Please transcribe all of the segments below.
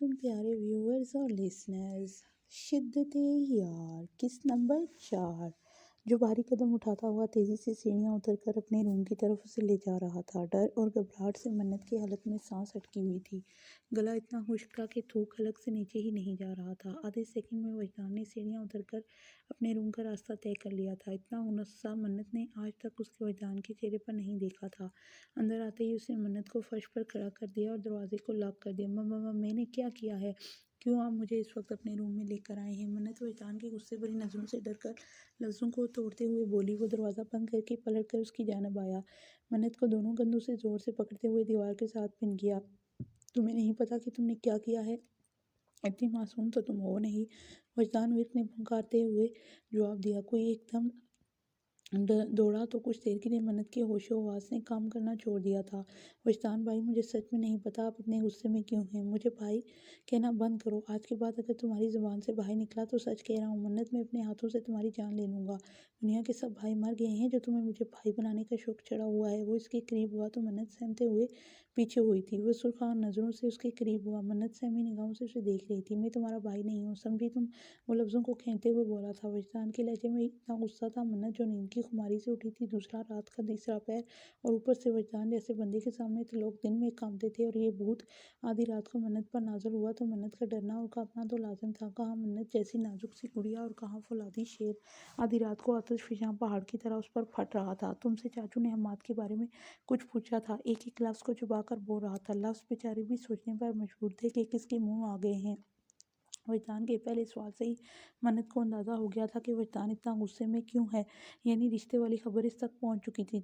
علیکم پیارے ویورز اور لیسنرز۔ شدت یار قسط نمبر 4۔ جو بھاری قدم اٹھاتا ہوا تیزی سے سیڑھیاں اتر کر اپنے روم کی طرف اسے لے جا رہا تھا۔ ڈر اور گھبراہٹ سے منت کی حلق میں سانس اٹکی ہوئی تھی۔ گلا اتنا خشک تھا کہ تھوک حلق سے نیچے ہی نہیں جا رہا تھا۔ آدھے سیکنڈ میں وجدان نے سیڑھیاں اتر کر اپنے روم کا راستہ طے کر لیا تھا۔ اتنا غصہ منت نے آج تک اس کے وجدان کے چہرے پر نہیں دیکھا تھا۔ اندر آتے ہی اس نے منت کو فرش پر کھڑا کر دیا اور دروازے کو لاک کر دیا۔ میں نے کیا کیا ہے؟ کیوں آپ مجھے اس وقت اپنے روم میں لے کر آئے ہیں؟ منت وجدان کی غصے بھری نظروں سے ڈر کر لفظوں کو توڑتے ہوئے بولی۔ وہ دروازہ بند کر کے پلٹ کر اس کی جانب آیا، منت کو دونوں کندھوں سے زور سے پکڑتے ہوئے دیوار کے ساتھ پن کیا۔ تمہیں نہیں پتا کہ تم نے کیا کیا ہے؟ اتنی معصوم تو تم ہو نہیں، وجدان ورک نے پھنکارتے ہوئے جواب دیا۔ کوئی ایک دم دوڑا تو کچھ دیر کے لیے منت کے ہوش و حواس نے کام کرنا چھوڑ دیا تھا۔ وجدان بھائی، مجھے سچ میں نہیں پتا آپ اتنے غصے میں کیوں ہیں۔ مجھے بھائی کہنا بند کرو۔ آج کے بعد اگر تمہاری زبان سے بھائی نکلا تو سچ کہہ رہا ہوں منت، میں اپنے ہاتھوں سے تمہاری جان لے لوں گا۔ دنیا کے سب بھائی مر گئے ہیں جو تمہیں مجھے بھائی بنانے کا شوق چڑھا ہوا ہے۔ وہ اس کے قریب ہوا تو منت سہمتے ہوئے پیچھے ہوئی تھی۔ وہ سرخ نظروں سے اس کے قریب ہوا، منت سہمی نگاہوں سے اسے دیکھ رہی تھی۔ میں تمہارا بھائی نہیں ہوں، سمجھی تم؟ وہ لفظوں کو کھینچتے ہوئے بولا تھا۔ وجدان کے لہجے میں اتنا غصہ تھا، منت جو نیند کی خماری سے اٹھی تھی، دوسرا رات کا تیسرا پہر، اور اوپر سے وجدان جیسے بندے کے سامنے لوگ دن میں کانپتے تھے، اور یہ بھوت آدھی رات کو منت پر نازل ہوا تو منت کا ڈرنا اور کانپنا تو لازم تھا۔ کہاں منت جیسی نازک سی گڑیا اور کہاں فولادی شیر آدھی رات کو آتش فشاں پہاڑ کی طرح اس پر پھٹ رہا تھا۔ تم سے چاچو نے حماد کے بارے میں کچھ پوچھا تھا؟ ایک ایک لفظ کو چبا کر بول رہا تھا۔ لفظ بیچارے بھی سوچنے پر مجبور تھے کہ کس کے منہ آ گئے ہیں۔ وجدان کے پہلے سوال سے ہی منت کو اندازہ ہو گیا تھا کہ وجدان اتنا غصے میں کیوں ہے، یعنی رشتے والی خبر اس تک پہنچ چکی تھی۔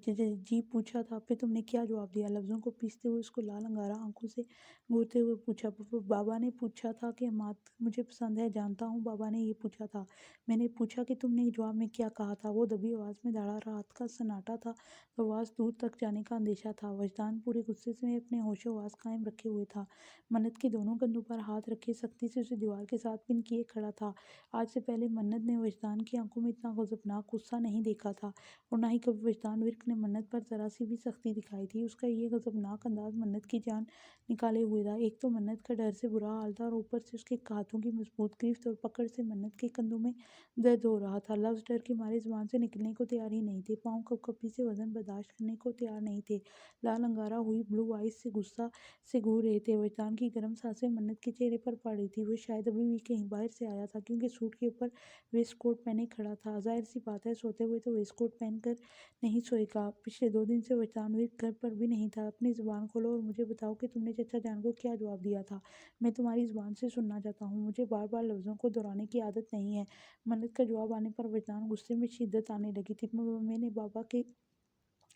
جی پوچھا تھا، پھر تم نے کیا جواب دیا؟ لفظوں کو پیستے ہوئے اس کو لال انگارہ آنکھوں سے گھورتے ہوئے پوچھا۔ بابا نے پوچھا تھا کہ حماد مجھے پسند ہے، جانتا ہوں بابا نے یہ پوچھا تھا۔ میں نے پوچھا کہ تم نے جواب میں کیا کہا تھا؟ وہ دبی آواز میں دھڑا رات کا سناٹا تھا، آواز دور تک جانے کا اندیشہ تھا۔ وجدان پورے غصے سے اپنے ہوش و حواس قائم رکھے ہوئے تھا، منت کے دونوں کندھوں پر ہاتھ رکھے سختی سے اسے دیوار کے ساتھ پن کیے کھڑا تھا۔ آج سے پہلے منت نے وجدان کی آنکھوں میں اتنا غضبناک غصہ نہیں دیکھا تھا، اور نہ ہی کبھی وجدان ورک نے منت پر ذرا سی بھی سختی دکھائی تھی۔ اس کا یہ غضبناک انداز منت کی جان نکالے ہوئے تھا۔ ایک تو منت کا ڈر سے برا حال تھا، اور اوپر سے اس کے ہاتھوں کی مضبوط گرفت اور پکڑ سے منت کے کندھوں میں درد ہو رہا تھا۔ لفظ ڈر کے مارے زبان سے نکلنے کو تیار ہی نہیں تھے، پاؤں کپ کپی سے وزن برداشت کرنے کو تیار نہیں تھے، لال انگارہ ہوئی بلو آئیز سے غصہ سے گھور رہے تھے۔ وجدان کی گرم سانسیں منت کے چہرے پر پڑ رہی تھی۔ وہ شاید ابھی بھی کہیں باہر سے آیا تھا، کیونکہ سوٹ کے اوپر ویسٹ کوٹ پہنے کھڑا تھا۔ ظاہر سی بات ہے، سوتے ہوئے تو ویسٹ کوٹ پہن کر نہیں سوئے گا۔ پچھلے 2 دن سے وجدان ورک گھر پر بھی نہیں تھا۔ اپنی زبان کھولو اور مجھے بتاؤ کہ تم نے چچا جان کو کیا جواب دیا تھا۔ میں تمہاری زبان سے سننا چاہتا ہوں، مجھے بار بار لفظوں کو دہرانے کی عادت نہیں ہے۔ منت کا جواب آنے پر وجدان غصے میں شدت آنے لگی تھی۔ میں نے بابا کے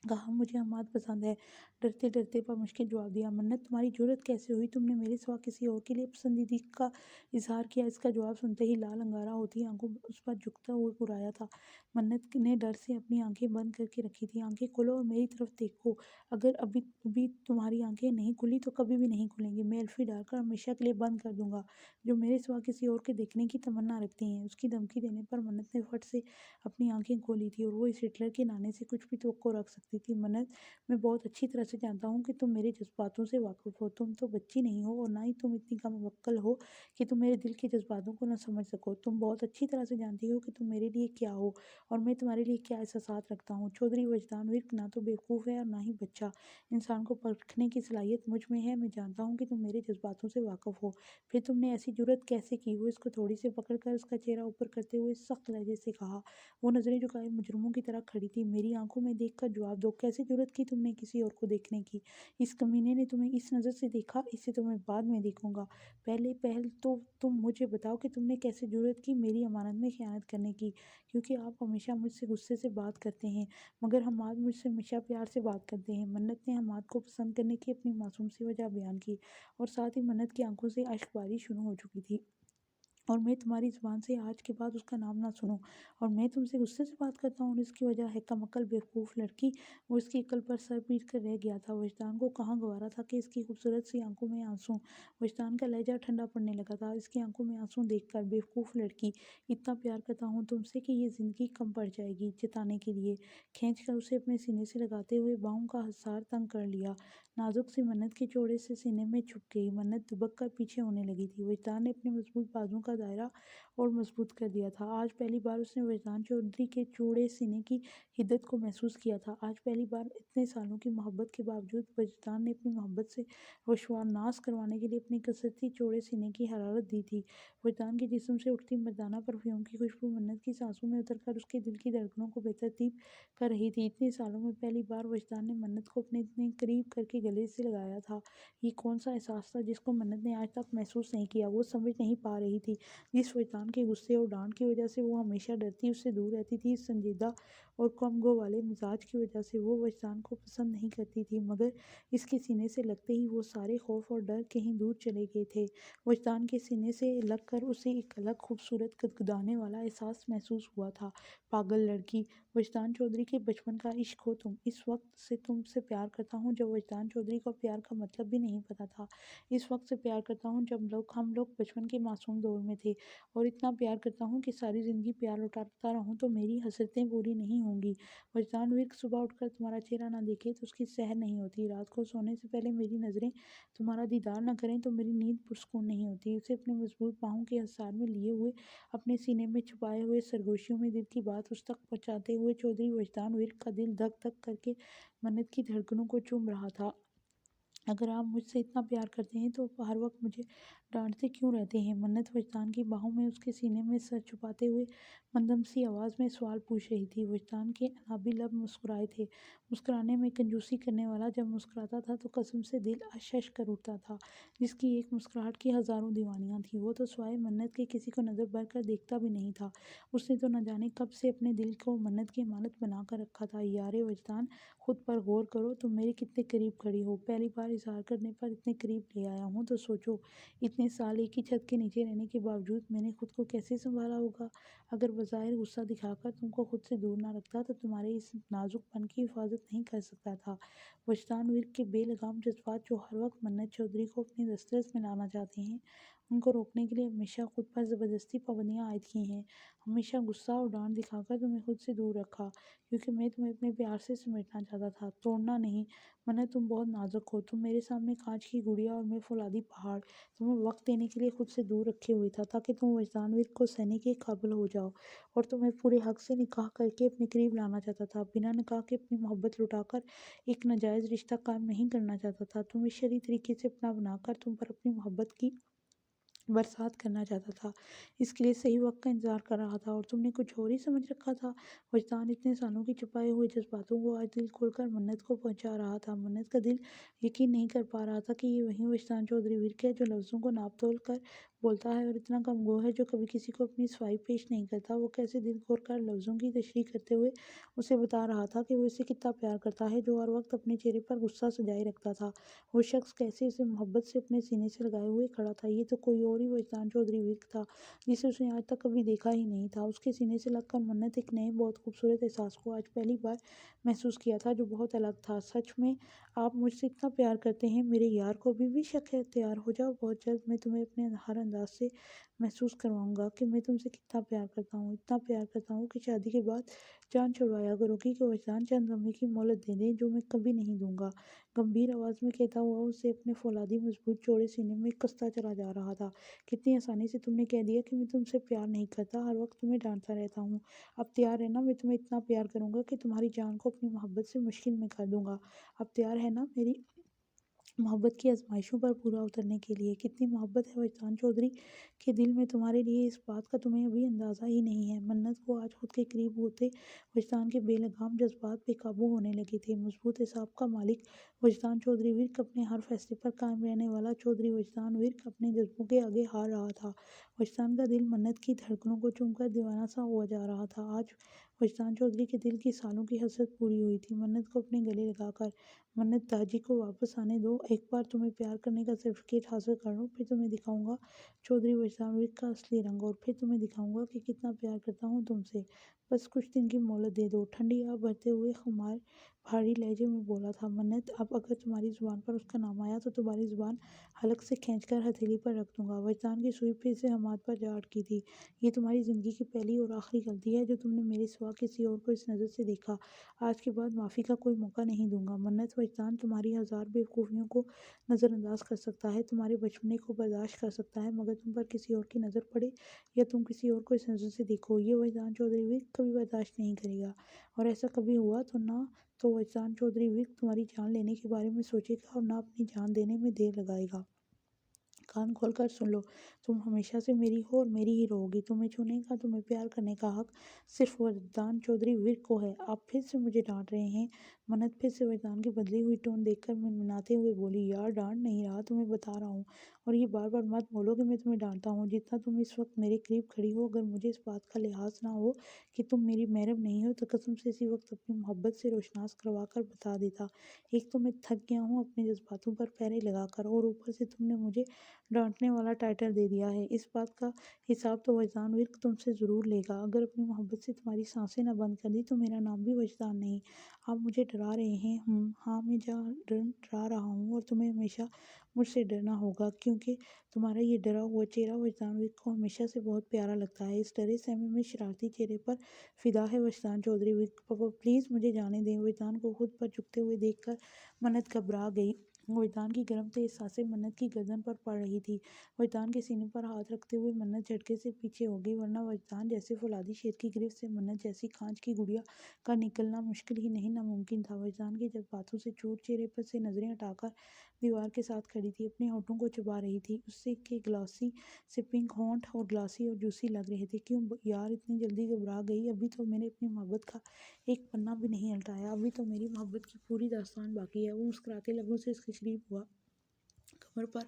کہا مجھے حماد پسند ہے، ڈرتے ڈرتے پر مشکل جواب دیا۔ منت تمہاری جرأت کیسے ہوئی؟ تم نے میرے سوا کسی اور کے لیے پسندیدگی کا اظہار کیا؟ اس کا جواب سنتے ہی لال انگارہ ہوتی آنکھوں اس پر جھکتا ہوا گرایا تھا۔ منت نے ڈر سے اپنی آنکھیں بند کر کے رکھی تھی۔ آنکھیں کھولو اور میری طرف دیکھو، اگر ابھی تمہاری آنکھیں نہیں کھلی تو کبھی بھی نہیں کھلیں گی۔ میں ایلفی ڈال کر ہمیشہ کے لیے بند کر دوں گا جو میرے سوا کسی اور کے دیکھنے کی تمنا رکھتی ہیں۔ اس کی دھمکی دینے پر منت نے فٹ سے اپنی آنکھیں کھولی تھی، اور وہ اس ہٹلر کے نانے سے کچھ بھی توقع رکھ سکتی تھی۔ منت، میں بہت اچھی طرح سے جانتا ہوں کہ تم میرے جذباتوں سے واقف ہو۔ تم تو بچی نہیں ہو، اور نہ ہی تم اتنی کم عقل ہو کہ تم میرے دل کے جذباتوں کو نہ سمجھ سکو۔ تم بہت اچھی طرح سے جانتی ہو کہ تم میرے لیے کیا ہو، اور میں تمہارے لیے کیا احساسات رکھتا ہوں۔ چودھری وجدان ورک نہ تو بیوقوف ہے اور نہ ہی بچہ۔ انسان کو پرکھنے کی صلاحیت مجھ میں ہے۔ میں جانتا ہوں کہ تم میرے جذباتوں سے واقف ہو۔ پھر تم نے ایسی جرأت کیسے کی؟ وہ اس کو تھوڑی سی پکڑ کر اس کا چہرہ اوپر کرتے ہوئے سخت لہجے سے کہا۔ وہ نظریں جھکائے مجرموں کی طرح کھڑی تھی۔ میری آنکھوں میں دیکھ کر جواب دو، کیسے جرأت کی تم نے کسی اور کو دیکھنے کی؟ اس کمینے نے تمہیں اس نظر سے دیکھا، اسے تو میں بعد میں دیکھوں گا۔ پہل تو تم مجھے بتاؤ کہ تم نے کیسے جرأت کی میری امانت میں خیانت کرنے کی، کیونکہ آپ ہمیشہ مجھ سے غصے سے بات کرتے ہیں، مگر حماد مجھ سے ہمیشہ پیار سے بات کرتے ہیں۔ منت نے حماد کو پسند کرنے کی اپنی معصوم سی وجہ بیان کی، اور ساتھ ہی منت کی آنکھوں سے اشک باری شروع ہو چکی تھی۔ اور میں تمہاری زبان سے آج کے بعد اس کا نام نہ سنوں، اور میں تم سے غصے سے بات کرتا ہوں، اور اس کی وجہ ہے کم عقل بیوقوف لڑکی۔ وہ اس کی عقل پر سر پیٹ کر رہ گیا تھا۔ وجدان کو کہاں گوارا تھا کہ اس کی خوبصورت سی آنکھوں میں آنسوں۔ وجدان کا لہجہ ٹھنڈا پڑنے لگا تھا اس کی آنکھوں میں آنسوں دیکھ کر۔ بیوقوف لڑکی، اتنا پیار کرتا ہوں تم سے کہ یہ زندگی کم پڑ جائے گی جتانے کے لیے۔ کھینچ کر اسے اپنے سینے سے لگاتے ہوئے باہوں کا حصار تنگ کر لیا۔ نازک سی منت کے چوڑے سے سینے میں چھپ گئی۔ منت دبک کر پیچھے ہونے لگی تھی۔ وجدان نے اپنے مضبوط بازوؤں کا دائرہ اور مضبوط کر دیا تھا۔ آج پہلی بار اس نے وجدان چودھری کے چوڑے سینے کی حدت کو محسوس کیا تھا۔ آج پہلی بار اتنے سالوں کی محبت کے باوجود وجدان نے اپنی محبت سے وشواناس کروانے کے لیے اپنی کثرتی چوڑے سینے کی حرارت دی تھی۔ وجدان کے جسم سے اٹھتی مردانہ پرفیوم کی خوشبو منت کی سانسوں میں اتر کر اس کے دل کی دھڑکنوں کو بےترتیب کر رہی تھی۔ اتنے سالوں میں پہلی بار وجدان نے منت کو اپنے اتنے قریب کر کے گلے سے لگایا تھا۔ یہ کون سا احساس تھا جس کو منت نے آج تک محسوس نہیں کیا؟ وہ سمجھ نہیں پا رہی تھی۔ جس وجدان کے غصے اور ڈانٹ کی وجہ سے وہ ہمیشہ ڈرتی، اس سے دور رہتی تھی، اس سنجیدہ اور کم گو والے مزاج کی وجہ سے وہ وجدان کو پسند نہیں کرتی تھی، مگر اس کے سینے سے لگتے ہی وہ سارے خوف اور ڈر کہیں دور چلے گئے تھے۔ وجدان کے سینے سے لگ کر اسے ایک الگ خوبصورت گدگدانے والا احساس محسوس ہوا تھا۔ پاگل لڑکی! وجدان چودھری کے بچپن کا عشق ہو تم۔ اس وقت سے تم سے پیار کرتا ہوں جب وجدان چودھری کو پیار کا مطلب بھی نہیں پتا تھا۔ اس وقت سے پیار کرتا ہوں جب ہم لوگ بچپن کے معصوم دور میں تھے، اور اتنا پیار کرتا ہوں کہ ساری زندگی پیار لوٹاتا رہوں تو میری حسرتیں پوری نہیں ہوں گی۔ وجدان ورک صبح اٹھ کر تمہارا چہرہ نہ دیکھے تو اس کی سحر نہیں ہوتی، رات کو سونے سے پہلے میری نظریں تمہارا دیدار نہ کریں تو میری نیند پرسکون نہیں ہوتی۔ اسے اپنے مضبوط باہوں کے حصار میں لیے ہوئے، اپنے سینے میں چھپائے ہوئے سرگوشیوں میں دل کی بات اس تک پہنچاتے ہوئے چودھری وجدان ورک کا دل دھک دھک کر کے منت کی دھڑکنوں کو چوم رہا تھا۔ اگر آپ مجھ سے اتنا پیار کرتے ہیں تو ہر وقت مجھے ڈانٹتے کیوں رہتے ہیں؟ منت وجدان کی باہوں میں اس کے سینے میں سر چھپاتے ہوئے مندم سی آواز میں سوال پوچھ رہی تھی۔ وجدان کے انابی لب مسکرائے تھے، مسکرانے میں کنجوسی کرنے والا جب مسکراتا تھا تو قسم سے دل اشش کر اٹھتا تھا، جس کی ایک مسکراہٹ کی ہزاروں دیوانیاں تھیں۔ وہ تو سوائے منت کے کسی کو نظر بھر کر دیکھتا بھی نہیں تھا۔ اس نے تو نہ جانے کب سے اپنے دل کو منت کی امانت بنا کر رکھا تھا۔ یارے وجدان، خود پر غور کرو، تم میرے کتنے قریب کھڑی ہو۔ پہلی بار اظہار کرنے پر اتنے قریب لے آیا ہوں تو سوچو، اتنے سال ایک ہی چھت کے نیچے رہنے کے باوجود میں نے خود کو کیسے سنبھالا ہوگا۔ اگر بظاہر غصہ دکھا کر تم کو خود سے دور نہ رکھتا تو تمہارے اس نازک پن کی حفاظت نہیں کر سکتا تھا۔ وجدان ورک کے بے لگام جذبات جو ہر وقت منت چودھری کو اپنی دسترس میں لانا چاہتے ہیں، ان کو روکنے کے لیے ہمیشہ خود پر زبردستی پابندیاں عائد کی ہیں۔ ہمیشہ غصہ اور ڈانٹ دکھا کر تمہیں خود سے دور رکھا، کیونکہ میں تمہیں اپنے پیار سے سمیٹنا چاہتا تھا، توڑنا نہیں۔ منت، تم بہت نازک ہو، تم میرے سامنے کانچ کی گڑیا اور میں فولادی پہاڑ۔ تمہیں وقت دینے کے لیے خود سے دور رکھے ہوئے تھا تاکہ تم وجدان ورک کو سہنے کے قابل ہو جاؤ، اور تمہیں پورے حق سے نکاح کر کے اپنے قریب لانا چاہتا تھا، بنا نکاح کے اپنی محبت لٹا کر ایک ناجائز رشتہ قائم نہیں کرنا چاہتا تھا، تمہیں شرعی طریقے سے اپنا بنا کر تم پر اپنی محبت کی برسات کرنا چاہتا تھا، اس کے لیے صحیح وقت کا انتظار کر رہا تھا، اور تم نے کچھ اور ہی سمجھ رکھا تھا۔ وجدان اتنے سالوں کی چھپائے ہوئے جذباتوں کو آج دل کھول کر منت کو پہنچا رہا تھا۔ منت کا دل یقین نہیں کر پا رہا تھا کہ یہ وہی وجدان چودھری ورک ہے جو لفظوں کو ناپ تول کر بولتا ہے، اور اتنا کم گو ہے جو کبھی کسی کو اپنی صفائی پیش نہیں کرتا۔ وہ کیسے دل کھول کر لفظوں کی تشریح کرتے ہوئے اسے بتا رہا تھا کہ وہ اسے کتنا پیار کرتا ہے، جو ہر وقت اپنے چہرے پر غصہ سجائے رکھتا تھا۔ وہ شخص کیسے اسے محبت سے اپنے سینے سے لگائے ہوئے کھڑا تھا۔ یہ تو کوئی اور ہی وجدان چودھری ورک تھا جسے اس نے آج تک کبھی دیکھا ہی نہیں تھا۔ اس کے سینے سے لگ کر منت ایک نئے بہت خوبصورت احساس کو آج پہلی بار محسوس کیا تھا، جو بہت الگ تھا۔ سچ میں آپ مجھ سے اتنا پیار کرتے ہیں میرے یار کو ابھی بھی شک ہے؟ تیار ہو جاؤ، بہت جلد میں تمہیں اپنے ہر انداز سے محسوس کرواؤں گا کہ میں تم سے کتنا پیار کرتا ہوں، اتنا پیار کرتا ہوں کہ شادی کے بعد جان چھڑوایا کرو گی کہ وجدان چند لمحے کی مہلت دے دیں، جو میں کبھی نہیں دوں گا۔ گمبھیر آواز میں کہتا ہوا اسے اپنے فولادی مضبوط چوڑے سینے میں کستا چلا جا رہا تھا۔ کتنی آسانی سے تم نے کہہ دیا کہ میں تم سے پیار نہیں کرتا، ہر وقت تمہیں ڈانٹتا رہتا ہوں۔ اب تیار ہے نا؟ میں تمہیں اتنا پیار کروں گا کہ تمہاری جان کو اپنی محبت سے مشکل میں کر دوں گا۔ اب تیار ہے نا میری محبت کی آزمائشوں پر پورا اترنے کے لیے؟ کتنی محبت ہے وجدان چودھری کے دل میں تمہارے لیے، اس بات کا تمہیں ابھی اندازہ ہی نہیں ہے۔ منت کو آج خود کے قریب ہوتے وجدان کے بے لگام جذبات بے قابو ہونے لگے تھے۔ مضبوط اعصاب کا مالک وجدان چودھری ورک، اپنے ہر فیصلے پر قائم رہنے والا چودھری وجدان ورک، اپنے جذبوں کے آگے ہار رہا تھا۔ وجدان کا دل منت کی دھڑکنوں کو چوم کر دیوانہ سا ہوا جا رہا تھا۔ آج وجدان چودھری کے دل کی سالوں کی حسرت پوری ہوئی تھی۔ منت کو اپنے گلے لگا کر، منت داجی کو واپس آنے دو، ایک بار تمہیں پیار کرنے کا سرٹیفکیٹ حاصل کر لوں، پھر تمہیں دکھاؤں گا چودھری وجدان ورک کا اصلی رنگ، اور پھر تمہیں دکھاؤں گا کہ کتنا پیار کرتا ہوں تم سے۔ بس کچھ دن کی مہلت دے دو، ٹھنڈی آہ بھرتے ہوئے خمار بھاری لہجے میں بولا تھا منت۔ اب اگر تمہاری زبان پر اس کا نام آیا تو تمہاری زبان حلق سے کھینچ کر ہتھیلی پر رکھ دوں گا۔ وجدان کی سوئی پھر سے حماد پر جا اٹکی تھی۔ یہ تمہاری زندگی کی پہلی اور آخری غلطی ہے جو تم نے میرے سوا کسی اور کو اس نظر سے دیکھا۔ آج کے بعد معافی کا کوئی موقع نہیں دوں گا۔ منت، وجدان تمہاری ہزار بے وقوفیوں کو نظر انداز کر سکتا ہے، تمہارے بچپنے کو برداشت کر سکتا ہے، مگر تم پر کسی اور کی نظر پڑے یا تم کسی اور کو اس نظر سے دیکھو، یہ وجدان چودھری ورک کبھی برداشت نہیں کرے گا۔ اور ایسا کبھی ہوا تو نہ تو وجدان چودھری ورک تمہاری جان لینے کے بارے میں سوچے گا اور نہ اپنی جان دینے میں دیر لگائے گا۔ کان کھول کر سن لو، تم ہمیشہ سے میری ہو اور میری ہی رہو گی۔ تمہیں چھونے کا، تمہیں پیار کرنے کا حق صرف وجدان چودھری ورک کو ہے۔ آپ پھر سے مجھے ڈانٹ رہے ہیں؟ منت پھر سے وجدان کی بدلی ہوئی ٹون دیکھ کر منمناتے ہوئے بولی، یار ڈانٹ نہیں رہا، تمہیں بتا رہا ہوں، اور یہ بار بار مت بولو کہ میں تمہیں ڈانٹتا ہوں۔ جتنا تم اس وقت میرے قریب کھڑی ہو، اگر مجھے اس بات کا لحاظ نہ ہو کہ تم میری محرم نہیں ہو تو قسم سے اسی وقت اپنی محبت سے روشناس کروا کر بتا دیتا۔ ایک تو میں تھک گیا ہوں اپنے جذباتوں پر پہرے لگا کر، اور اوپر سے تم نے مجھے ڈانٹنے والا ٹائٹل دے دیا ہے۔ اس بات کا حساب تو وجدان ورک تم سے ضرور لے گا۔ اگر اپنی محبت سے تمہاری سانسیں نہ بند کر دی تو میرا نام بھی وجدان نہیں۔ آپ مجھے ڈرا رہے ہیں؟ ہاں، میں ڈرا رہا ہوں، اور تمہیں ہمیشہ مجھ سے ڈرنا ہوگا، کیونکہ تمہارا یہ ڈرا ہوا چہرہ وجدان ورک کو ہمیشہ سے بہت پیارا لگتا ہے۔ اس ڈرے سہمے میں شرارتی چہرے پر فدا ہے وجدان چودھری ورک۔ پاپا پلیز مجھے جانے دیں۔ وجدان کو خود پر جھکتے ہوئے دیکھ کر منت گھبرا گئی۔ وجدان کی گرم تیز سانسیں منت کی گردن پر پڑ رہی تھی۔ وجدان کے سینے پر ہاتھ رکھتے ہوئے منت جھٹکے سے پیچھے ہو گئی، ورنہ وجدان جیسے فولادی شیر کی گرفت سے منت جیسی کانچ کی گڑیا کا نکلنا مشکل ہی نہیں ناممکن تھا۔ وجدان کے جذباتوں سے چور چہرے پر سے نظریں ہٹا کر دیوار کے ساتھ کھڑی تھی، اپنے ہونٹوں کو چبا رہی تھی۔ اس کے گلاسy سے پنک ہونٹ اور گلاسy اور جوسی لگ رہے تھے۔ کیوں یار اتنی جلدی گھبرا گئی؟ ابھی تو میں نے اپنی محبت کا ایک پنہ بھی نہیں الٹایا، ابھی تو میری محبت کی پوری داستان باقی ہے۔ وہ مسکراتے لبوں سے اس کے قریب ہوا، کمر پر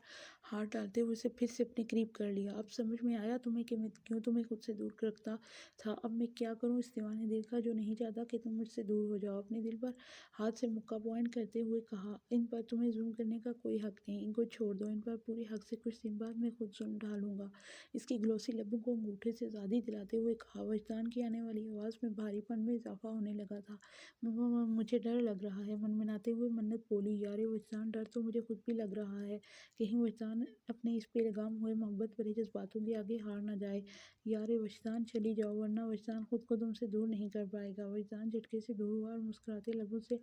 ہاتھ ڈالتے ہوئے اسے پھر سے اپنے قریب کر لیا۔ اب سمجھ میں آیا تمہیں کہ میں کیوں تمہیں خود سے دور رکھتا تھا۔ اب میں کیا کروں اس دیوانے دل کا جو نہیں چاہتا کہ تم مجھ سے دور ہو جاؤ۔ اپنے دل پر ہاتھ سے مکہ پوائنٹ کرتے ہوئے کہا، ان پر تمہیں ظلم کرنے کا کوئی حق نہیں، ان کو چھوڑ دو، ان پر پورے حق سے کچھ دن بعد میں خود ظلم ڈھالوں گا۔ اس کی گلوسی لبوں کو انگوٹھے سے آزادی دلاتے ہوئے کہا۔ وجدان کی آنے والی آواز میں بھاری پن میں اضافہ ہونے لگا تھا۔ مجھے ڈر لگ رہا ہے، منمناتے ہوئے منت بولی۔ یار وجدان، ڈر تو مجھے خود بھی لگ رہا ہے، کہیں وجدان اپنے اس بے لگام ہوئے محبت بھرے جذباتوں کے آگے ہار نہ جائے۔ یار وجدان، چلی جاؤ، ورنہ وجدان خود کو تم سے دور نہیں کر پائے گا۔ وجدان جھٹکے سے دور ہوا اور مسکراتے لبوں سے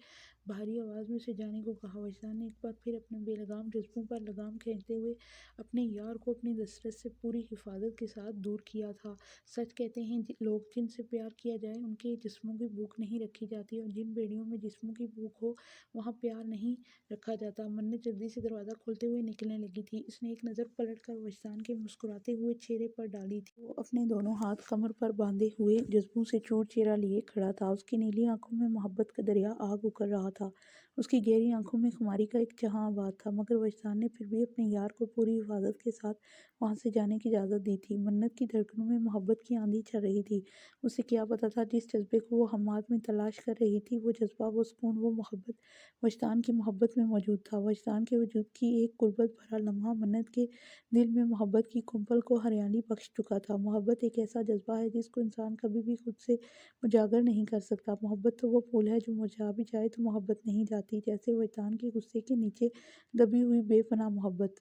بھاری آواز میں اسے جانے کو کہا۔ وجدان نے ایک بار پھر اپنے بے لگام جذبوں پر لگام کھینچتے ہوئے اپنے یار کو اپنی دسترس سے پوری حفاظت کے ساتھ دور کیا تھا۔ سچ کہتے ہیں لوگ، جن سے پیار کیا جائے ان کے جسموں کی بھوک نہیں رکھی جاتی، اور جن بیڑیوں میں جسموں کی بھوک ہو وہاں پیار نہیں رکھا جاتا۔ منت جلدی سے دروازہ کھولتے ہوئے نکلنے لگی تھی۔ اس نے ایک نظر پلٹ کر وجدان کے مسکراتے ہوئے چہرے پر ڈالی تھی۔ وہ اپنے دونوں ہاتھ کمر پر باندھے ہوئے جذبوں سے چور چہرہ لیے کھڑا تھا۔ اس کی نیلی آنکھوں میں محبت کا دریا آگ اکھل رہا تھا، اس کی گہری آنکھوں میں خماری کا ایک جہاں آباد تھا، مگر وجدان نے پھر بھی اپنے یار کو پوری حفاظت کے ساتھ وہاں سے جانے کی اجازت دی تھی۔ منت کی دھڑکنوں میں محبت کی آندھی چل رہی تھی۔ اسے کیا پتا تھا جس جذبے کو وہ حماد میں تلاش کر رہی تھی، وہ جذبہ، وہ سکون، وہ محبت وجدان کی محبت میں موجود تھا۔ وجدان کے وجود کی ایک غربت بھرا لمحہ منت کے دل میں محبت کی کمپل کو ہریالی بخش چکا تھا۔ محبت ایک ایسا جذبہ ہے جس کو انسان کبھی بھی خود سے اجاگر نہیں کر سکتا۔ محبت تو وہ پھول ہے جو مرجھا بھی جائے تو محبت نہیں جاتی، جیسے وجدان کے غصے کے نیچے دبی ہوئی بے پناہ محبت۔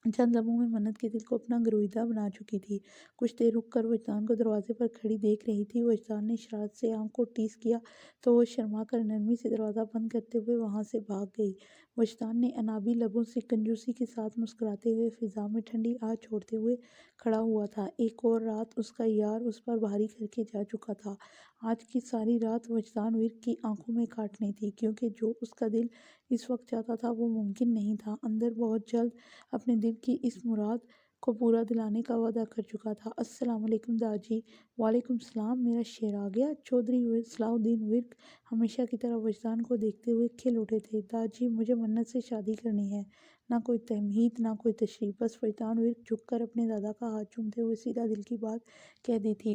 چند لمحوں میں منت کے دل کو اپنا گرویدہ بنا چکی تھی۔ کچھ دیر رک کر وجدان کو دروازے پر کھڑی دیکھ رہی تھی۔ وجدان نے شرارت سے آنکھ کو ٹیس کیا تو وہ شرما کر نرمی سے دروازہ بند کرتے ہوئے وہاں سے بھاگ گئی۔ وجدان نے انابی لبوں سے کنجوسی کے ساتھ مسکراتے ہوئے فضا میں ٹھنڈی آہ چھوڑتے ہوئے کھڑا ہوا تھا۔ ایک اور رات اس کا یار اس پر بھاری کر کے جا چکا تھا۔ آج کی ساری رات وجدان ورک کی آنکھوں میں کاٹنی تھی، کیونکہ جو اس کا دل اس وقت چاہتا تھا وہ ممکن نہیں تھا۔ اندر بہت جلد اپنے دل کی اس مراد کو پورا دلانے کا وعدہ کر چکا تھا۔ السلام علیکم داجی۔ وعلیکم السلام، میرا شیر آ گیا۔ چودھری صلاح الدین ورک ہمیشہ کی طرح وجدان کو دیکھتے ہوئے کھل اٹھے تھے۔ داجی، مجھے منت سے شادی کرنی ہے۔ نہ کوئی تمہید، نہ کوئی تشریف، بس۔ وجدان ورک جھک کر اپنے دادا کا ہاتھ چومتے ہوئے سیدھا دل کی بات کہہ دی تھی۔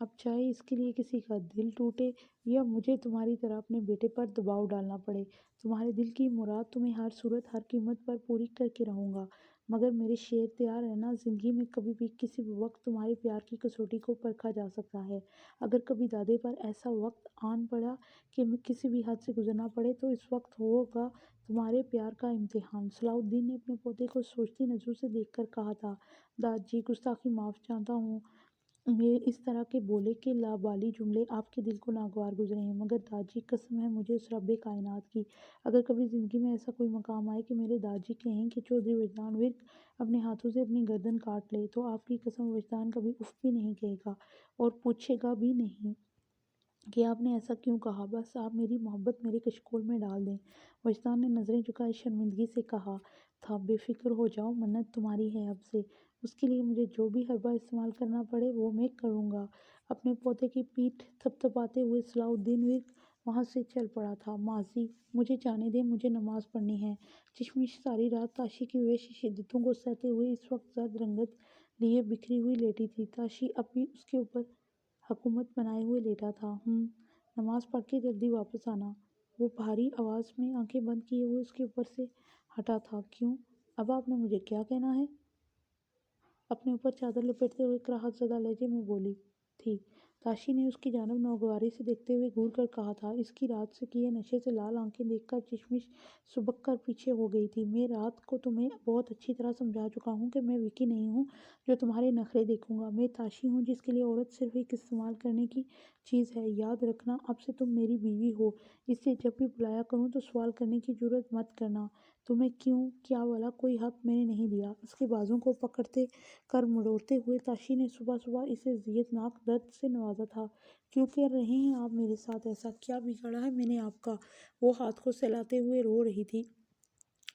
اب چاہے اس کے لیے کسی کا دل ٹوٹے یا مجھے تمہاری طرح اپنے بیٹے پر دباؤ ڈالنا پڑے، تمہارے دل کی مراد تمہیں ہر صورت ہر قیمت پر پوری کر کے رہوں گا۔ مگر میرے شیر تیار رہنا، زندگی میں کبھی بھی کسی بھی وقت تمہارے پیار کی کسوٹی کو پرکھا جا سکتا ہے۔ اگر کبھی دادے پر ایسا وقت آن پڑا کہ کسی بھی حد سے گزرنا پڑے تو اس وقت ہوگا تمہارے پیار کا امتحان۔ صلاح الدین نے اپنے پوتے کو سوچتی نظروں سے دیکھ کر کہا تھا، داد جی گستاخی معاف چاہتا ہوں، میں اس طرح کے بولے کہ لابالی جملے آپ کے دل کو ناگوار گزرے ہیں، مگر داد جی قسم ہے مجھے اس رب کائنات کی، اگر کبھی زندگی میں ایسا کوئی مقام آئے کہ میرے داد جی کہیں کہ چودھری وجدان ورک اپنے ہاتھوں سے اپنی گردن کاٹ لے، تو آپ کی قسم وجدان کبھی اف بھی نہیں کہے گا اور پوچھے گا بھی نہیں کہ آپ نے ایسا کیوں کہا، بس آپ میری محبت میرے کشکول میں ڈال دیں۔ وجدان نے نظریں جھکائے شرمندگی سے کہا تھا، بے فکر ہو جاؤ، منت تمہاری ہے اب سے، اس کے لیے مجھے جو بھی حربہ استعمال کرنا پڑے وہ میں کروں گا۔ اپنے پوتے کی پیٹھ تھپتھپاتے ہوئے صلاح الدین ورک وہاں سے چل پڑا تھا۔ ماضی، مجھے جانے دیں، مجھے نماز پڑھنی ہے۔ چشمش ساری رات تاشی کی وحشی شدتوں کو سہتے ہوئے اس وقت زرد رنگت لیے بکھری ہوئی لیٹی تھی۔ تاشی اب بھی اس کے اوپر حکومت بنائے ہوئے لیٹا تھا۔ نماز پڑھ کے جلدی واپس آنا۔ وہ بھاری آواز میں آنکھیں بند کیے ہوئے اس کے اوپر سے ہٹا تھا۔ کیوں؟ اب آپ نے مجھے کیا کہنا ہے؟ اپنے اوپر چادر لپیٹتے ہوئے کراہت زدہ لہجے میں بولی تھی۔ تاشی نے اس کی جانب ناگواری سے دیکھتے ہوئے گھور کر کہا تھا۔ اس کی رات سے کیے نشے سے لال آنکھیں دیکھ کر چشمش سبک کر پیچھے ہو گئی تھی۔ میں رات کو تمہیں بہت اچھی طرح سمجھا چکا ہوں کہ میں وکی نہیں ہوں جو تمہارے نخرے دیکھوں گا، میں تاشی ہوں جس کے لیے عورت صرف ایک استعمال کرنے کی چیز ہے۔ یاد رکھنا، اب سے تم میری بیوی ہو، اس لیے جب بھی بلایا کروں تو سوال کرنے کی جرات مت کرنا، تمہیں کیوں کیا والا کوئی حق میں نے نہیں دیا۔ اس کے بازوں کو پکڑتے کر مڑوڑتے ہوئے تاشی نے صبح صبح اسے اذیت ناک درد سے نوازا تھا۔ کیوں کر رہے ہیں آپ میرے ساتھ ایسا؟ کیا بگاڑا ہے میں نے آپ کا؟ وہ ہاتھ کو سہلاتے ہوئے رو رہی تھی۔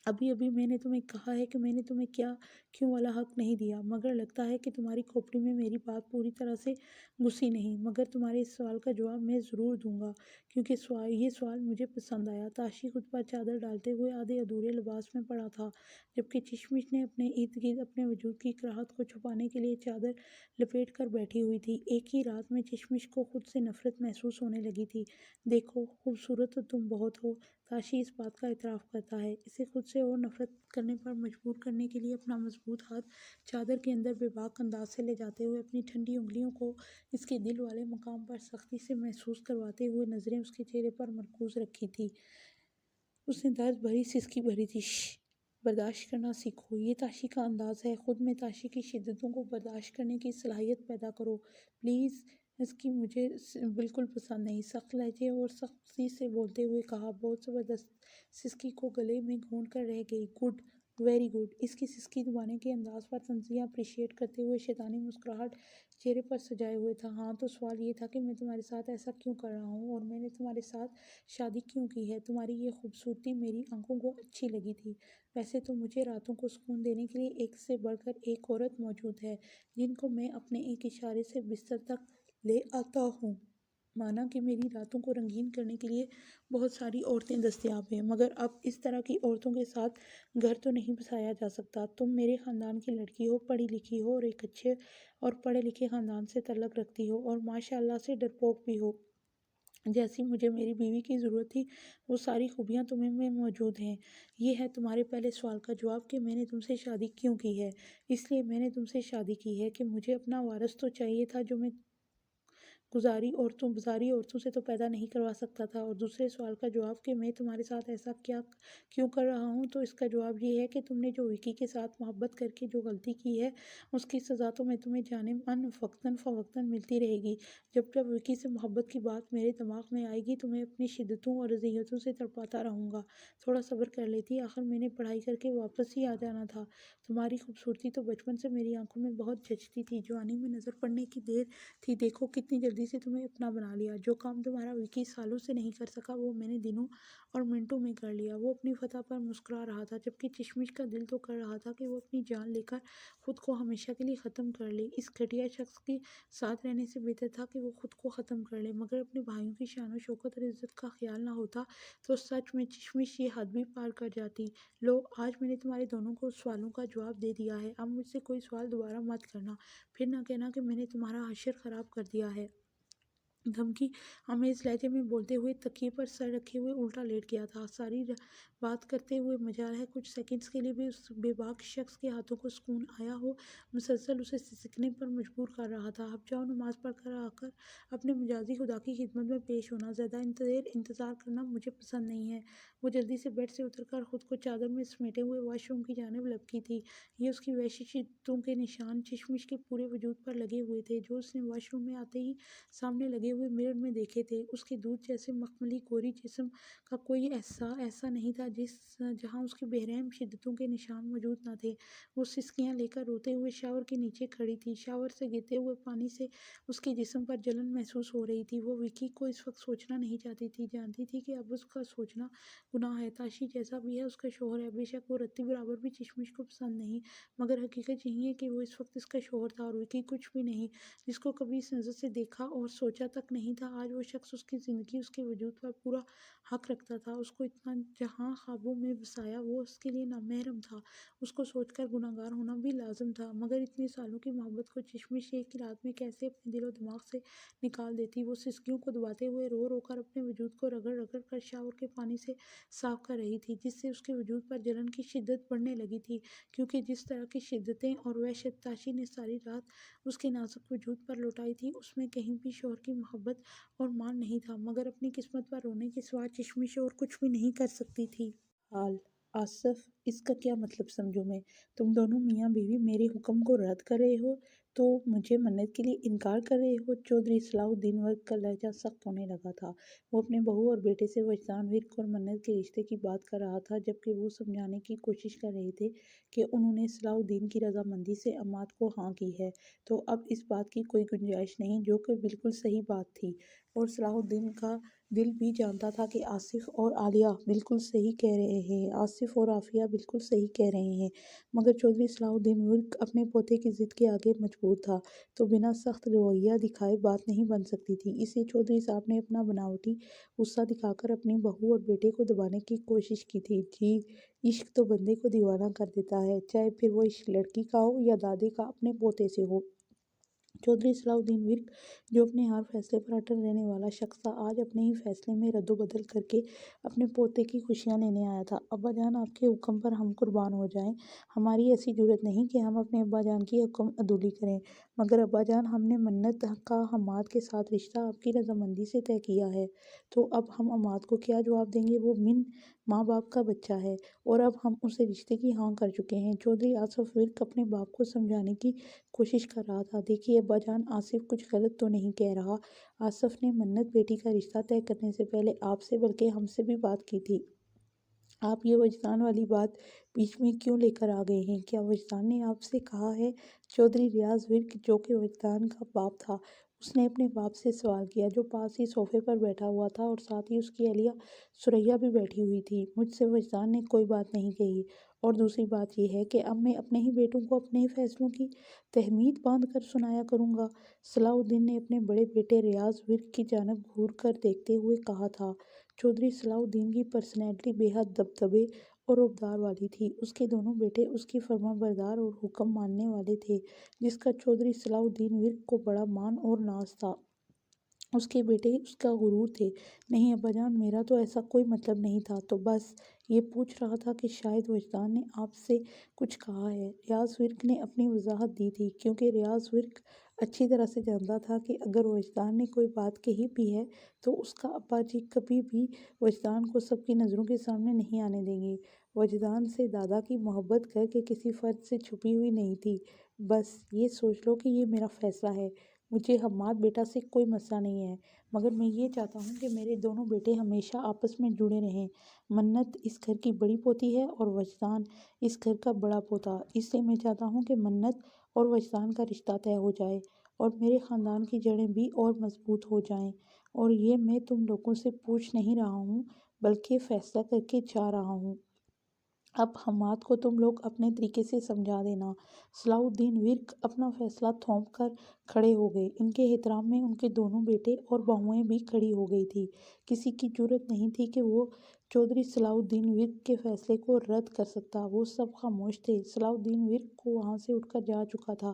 ابھی ابھی میں نے تمہیں کہا ہے کہ میں نے تمہیں کیا کیوں والا حق نہیں دیا، مگر لگتا ہے کہ تمہاری کھوپڑی میں میری بات پوری طرح سے گھسی نہیں۔ مگر تمہارے اس سوال کا جواب میں ضرور دوں گا کیونکہ یہ سوال مجھے پسند آیا۔ تاشی خود پر چادر ڈالتے ہوئے آدھے ادھورے لباس میں پڑا تھا، جبکہ چشمش نے اپنے ارد گرد اپنے وجود کی کراہت کو چھپانے کے لیے چادر لپیٹ کر بیٹھی ہوئی تھی۔ ایک ہی رات میں چشمش کو خود سے نفرت محسوس ہونے لگی تھی۔ دیکھو، خوبصورت تو تم بہت ہو، تاشی اس بات کا اعتراف کرتا ہے۔ اسے خود سے اور نفرت کرنے پر مجبور کرنے کے لیے اپنا مضبوط ہاتھ چادر کے اندر بے باک انداز سے لے جاتے ہوئے اپنی ٹھنڈی انگلیوں کو اس کے دل والے مقام پر سختی سے محسوس کرواتے ہوئے نظریں اس کے چہرے پر مرکوز رکھی تھی۔ اس نے درد بھری سسکی بھری تھی۔ برداشت کرنا سیکھو، یہ تاشی کا انداز ہے، خود میں تاشی کی شدتوں کو برداشت کرنے کی صلاحیت پیدا کرو پلیز۔ اس کی مجھے بالکل پسند نہیں، سخت لہجے اور سختی سے بولتے ہوئے کہا۔ بہت زبردست۔ سسکی کو گلے میں گھونٹ کر رہ گئی۔ Good, very good. اس کی سسکی دبانے کے انداز پر تنزیہ اپریشیٹ کرتے ہوئے شیطانی مسکراہٹ چہرے پر سجائے ہوئے تھا۔ ہاں، تو سوال یہ تھا کہ میں تمہارے ساتھ ایسا کیوں کر رہا ہوں اور میں نے تمہارے ساتھ شادی کیوں کی ہے؟ تمہاری یہ خوبصورتی میری آنکھوں کو اچھی لگی تھی۔ ویسے تو مجھے راتوں کو سکون دینے کے لیے ایک سے بڑھ کر ایک عورت موجود ہے جن کو میں اپنے ایک اشارے سے بستر تک لے آتا ہوں۔ مانا کہ میری راتوں کو رنگین کرنے کے لیے بہت ساری عورتیں دستیاب ہیں، مگر اب اس طرح کی عورتوں کے ساتھ گھر تو نہیں بسایا جا سکتا۔ تم میرے خاندان کی لڑکی ہو، پڑھی لکھی ہو اور ایک اچھے اور پڑھے لکھے خاندان سے تعلق رکھتی ہو اور ماشاء اللہ سے ڈرپوک بھی ہو، جیسی مجھے میری بیوی کی ضرورت تھی۔ وہ ساری خوبیاں تمہیں میں موجود ہیں۔ یہ ہے تمہارے پہلے سوال کا جواب کہ میں نے تم سے شادی کیوں کی ہے۔ اس لیے میں نے تم سے شادی کی ہے کہ مجھے اپنا وارث تو چاہیے تھا جو میں بازاری عورتوں سے تو پیدا نہیں کروا سکتا تھا۔ اور دوسرے سوال کا جواب کہ میں تمہارے ساتھ ایسا کیوں کر رہا ہوں، تو اس کا جواب یہ ہے کہ تم نے جو وکی کے ساتھ محبت کر کے جو غلطی کی ہے اس کی سزا تو میں تمہیں جانب وقتاً فوقتاً ملتی رہے گی۔ جب جب وکی سے محبت کی بات میرے دماغ میں آئے گی تو میں اپنی شدتوں اور اذیتوں سے تڑپاتا رہوں گا۔ تھوڑا صبر کر لیتی، آخر میں نے پڑھائی کر کے واپس ہی آ جانا تھا۔ تمہاری خوبصورتی تو بچپن سے میری آنکھوں میں بہت جچتی تھی، جوانی میں نظر پڑنے کی دیر تھی، دیکھو کتنی جلدی جلدی سے تمہیں اپنا بنا لیا۔ جو کام تمہارا وکی سالوں سے نہیں کر سکا وہ میں نے دنوں اور منٹوں میں کر لیا۔ وہ اپنی فتح پر مسکرا رہا تھا، جبکہ چشمش کا دل تو کر رہا تھا کہ وہ اپنی جان لے کر خود کو ہمیشہ کے لیے ختم کر لے۔ اس گھٹیا شخص کے ساتھ رہنے سے بہتر تھا کہ وہ خود کو ختم کر لے، مگر اپنے بھائیوں کی شان و شوکت اور عزت کا خیال نہ ہوتا تو سچ میں چشمش یہ حد بھی پار کر جاتی۔ لو، آج میں نے تمہارے دونوں کو سوالوں کا جواب دے دیا ہے، اب مجھ سے کوئی سوال دوبارہ مت کرنا، پھر نہ کہنا کہ میں نے تمہارا حشر خراب کر دیا ہے۔ دھمکی آمیز لہجے میں بولتے ہوئے تکیے پر سر رکھے ہوئے الٹا لیٹ گیا تھا۔ ساری بات کرتے ہوئے مجال ہے کچھ سیکنڈز کے لیے بھی اس بے باک شخص کے ہاتھوں کو سکون آیا ہو، مسلسل اسے سسکنے پر مجبور کر رہا تھا۔ اب جاؤ، نماز پڑھ کر آ کر اپنے مجازی خدا کی خدمت میں پیش ہونا، زیادہ دیر انتظار کرنا مجھے پسند نہیں ہے۔ وہ جلدی سے بیڈ سے اتر کر خود کو چادر میں سمیٹے ہوئے واش روم کی جانب لپکی تھی۔ یہ اس کی وحشی شدتوں کے نشان چشمش کے پورے وجود پر لگے ہوئے تھے، جو اس نے واش روم میں آتے ہی سامنے لگے ہوئے مرر میں دیکھے تھے۔ اس کے دودھ جیسے مخملی گوری جسم کا کوئی حصہ ایسا نہیں تھا جہاں اس کی بے رحم شدتوں کے نشان موجود نہ تھے۔ وہ سسکیاں لے کر روتے ہوئے شاور کے نیچے کھڑی تھی۔ شاور سے گرتے ہوئے پانی سے اس کے جسم پر جلن محسوس ہو رہی تھی۔ وہ وکی کو اس وقت سوچنا نہیں چاہتی تھی، جانتی تھی کہ اب اس کا سوچنا گناہ ہے۔ تاشی جیسا بھی ہے اس کا شوہر ہے، بے شک وہ رتی برابر بھی چشمش کو پسند نہیں، مگر حقیقت یہی ہے کہ وہ اس وقت اس کا شوہر تھا اور وکی کچھ بھی نہیں، جس کو کبھی اس نظر سے دیکھا اور سوچا تک نہیں تھا۔ آج وہ شخص اس کی زندگی، اس کے وجود پر پورا حق رکھتا تھا۔ اس کو اتنا جہاں خوابوں میں بسایا وہ اس کے لیے نامحرم تھا۔ اس کو سوچ کر گناہگار ہونا بھی لازم تھا، مگر اتنے سالوں کی محبت کو چشمش ایک رات میں کیسے اپنے دل و دماغ سے نکال دیتی۔ وہ سسکیوں کو دباتے ہوئے رو رو کر اپنے وجود کو رگڑ رگڑ کر شاور کے پانی سے صاف کر رہی تھی، جس سے اس کے وجود پر جلن کی شدت بڑھنے لگی تھی، کیونکہ جس طرح کی شدتیں اور وحشت تاشی نے ساری رات اس کے نازک وجود پر لوٹائی تھی، اس میں کہیں بھی شوہر کی محبت اور مان نہیں تھا، مگر اپنی قسمت پر رونے کے سوا چشمش اور کچھ بھی نہیں کر سکتی تھی۔ حال آصف، اس کا کیا مطلب سمجھوں میں؟ تم دونوں میاں بیوی میرے حکم کو رد کر رہے ہو تو مجھے منت کے لیے انکار کر رہے ہو؟ چودھری صلاح الدین ورک کا لہجہ سخت ہونے لگا تھا۔ وہ اپنے بہو اور بیٹے سے وجدان ورک اور منت کے رشتے کی بات کر رہا تھا، جبکہ وہ سمجھانے کی کوشش کر رہے تھے کہ انہوں نے صلاح الدین کی رضامندی سے عماد کو ہاں کی ہے، تو اب اس بات کی کوئی گنجائش نہیں، جو کہ بالکل صحیح بات تھی، اور صلاح الدین کا دل بھی جانتا تھا کہ آصف اور عالیہ بالکل صحیح کہہ رہے ہیں، آصف اور عافیہ بالکل صحیح کہہ رہے ہیں، مگر چودھری صلاح الدین ورک اپنے پوتے کی ضد کے آگے مجبور تھا، تو بنا سخت رویہ دکھائے بات نہیں بن سکتی تھی۔ اس لیے چودھری صاحب نے اپنا بناوٹی غصہ دکھا کر اپنی بہو اور بیٹے کو دبانے کی کوشش کی تھی۔ جی، عشق تو بندے کو دیوانہ کر دیتا ہے، چاہے پھر وہ عشق لڑکی کا ہو یا دادے کا اپنے پوتے سے ہو۔ چودھری صلاح الدین ورک، جو اپنے ہر فیصلے پر اٹل رہنے والا شخص تھا، آج اپنے ہی فیصلے میں رد و بدل کر کے اپنے پوتے کی خوشیاں لینے آیا تھا۔ ابا جان، آپ کے حکم پر ہم قربان ہو جائیں۔ ہماری ایسی جرأت نہیں کہ ہم اپنے ابا جان کی حکم عدولی کریں، مگر ابا جان، ہم نے منت کا حماد کے ساتھ رشتہ آپ کی رضامندی سے طے کیا ہے، تو اب ہم عماد کو کیا جواب دیں گے؟ وہ من ماں باپ کا بچہ ہے، اور اب ہم اسے رشتے کی ہاں کر چکے ہیں۔ چودھری آصف ورک اپنے باپ کو سمجھانے کی کوشش کر رہا تھا۔ دیکھیے ابا جان، آصف کچھ غلط تو نہیں کہہ رہا۔ آصف نے منت بیٹی کا رشتہ طے کرنے سے پہلے آپ سے بلکہ ہم سے بھی بات کی تھی۔ آپ یہ وجدان والی بات بیچ میں کیوں لے کر آ گئے ہیں؟ کیا وجدان نے آپ سے کہا ہے؟ چودھری ریاض ورک، جو کہ وجدان کا باپ تھا، اس نے اپنے باپ سے سوال کیا، جو پاس ہی صوفے پر بیٹھا ہوا تھا اور ساتھ ہی اس کی اہلیہ ثریا بھی بیٹھی ہوئی تھی۔ مجھ سے وجدان نے کوئی بات نہیں کہی، اور دوسری بات یہ ہے کہ اب میں اپنے ہی بیٹوں کو اپنے ہی فیصلوں کی تہمید باندھ کر سنایا کروں گا۔ صلاح الدین نے اپنے بڑے بیٹے ریاض ورک کی جانب گھور کر دیکھتے ہوئے کہا تھا۔ چودھری صلاح الدین کی پرسنالٹی بے حد دبدبے اور رعب والی تھی۔ اس کے دونوں بیٹے اس کی فرما بردار اور حکم ماننے والے تھے، جس کا چودھری صلاح الدین ورک کو بڑا مان اور ناز تھا۔ اس کے بیٹے اس کا غرور تھے۔ نہیں ابا جان، میرا تو ایسا کوئی مطلب نہیں تھا، تو بس یہ پوچھ رہا تھا کہ شاید وجدان نے آپ سے کچھ کہا ہے۔ ریاض ورک نے اپنی وضاحت دی تھی، کیونکہ ریاض ورک اچھی طرح سے جانتا تھا کہ اگر وجدان نے کوئی بات کہی بھی ہے تو اس کا ابا جی کبھی بھی وجدان کو سب کی نظروں کے سامنے نہیں آنے دیں گے۔ وجدان سے دادا کی محبت کر کے کسی فرد سے چھپی ہوئی نہیں تھی۔ بس یہ سوچ لو کہ یہ میرا فیصلہ ہے۔ مجھے حماد بیٹا سے کوئی مسئلہ نہیں ہے، مگر میں یہ چاہتا ہوں کہ میرے دونوں بیٹے ہمیشہ آپس میں جڑے رہیں۔ منت اس گھر کی بڑی پوتی ہے اور وجدان اس گھر کا بڑا پوتا، اس لیے میں چاہتا ہوں کہ منت اور وجدان کا رشتہ طے ہو جائے، اور میرے خاندان کی جڑیں بھی اور مضبوط ہو جائیں۔ اور یہ میں تم لوگوں سے پوچھ نہیں رہا ہوں بلکہ فیصلہ کر کے جا رہا ہوں۔ اب حماد کو تم لوگ اپنے طریقے سے سمجھا دینا۔ صلاح الدین ورک اپنا فیصلہ تھوم کر کھڑے ہو گئے۔ ان کے احترام میں ان کے دونوں بیٹے اور بہوئیں بھی کھڑی ہو گئی تھی۔ کسی کی جرأت نہیں تھی کہ وہ چودھری صلاح الدین ورک کے فیصلے کو رد کر سکتا۔ وہ سب خاموش تھے۔ صلاح الدین ورک کو وہاں سے اٹھ کر جا چکا تھا،